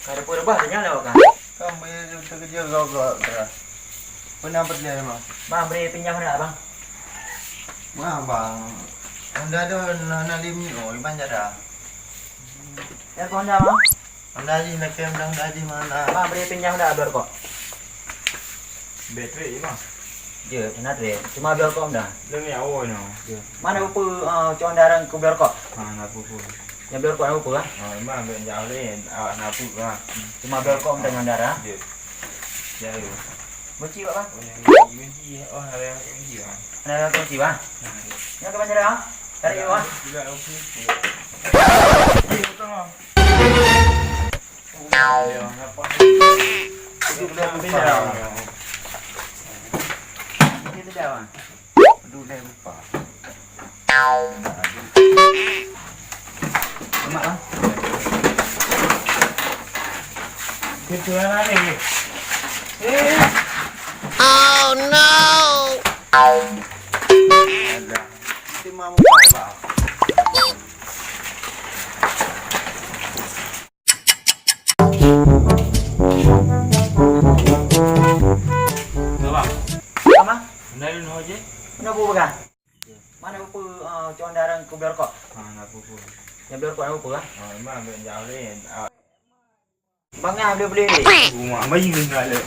Ada pun rebah tanya lewat kan. Kami kerja kau dah. Pernah berjaya mah. Bang beri pinjam nak bang. Mah bang. Anda ada nak limit di banjar dah. Ya kau dah bang. Anda aja nak kem dah aja mana. Bang beri pinjam dah biar kok. Bateri bang. Je, enak deh. Cuma biar kok dah. Demi awal no. Mana apa cuan darang ku biar kok. Nak pupuk. Ya biar kok apa lah. Memang ben jauh ni. Nak pupuk lah. Cuma biar kok dengan darah. Jauh. Benci kok bang. Benci. Oh ada yang benci bang. Ada benci bang. Ya ke banjar bang. Cari bang. Juga okey. Ya, apa? Itu dah Beda. lupa. Itu dah bang. Aduh dah lupa. Mak bang. Kecuali ni. Oh no! Ada. Itu mah muka bang. Bang. Apa? Anda dulu aja. Mana apa bang? Mana apa cuan darang ku biar kok. Nak pupuk. Ya biar kok apa lah. Memang ben jauh ni. Bang ya beli. Rumah bayi ni ada.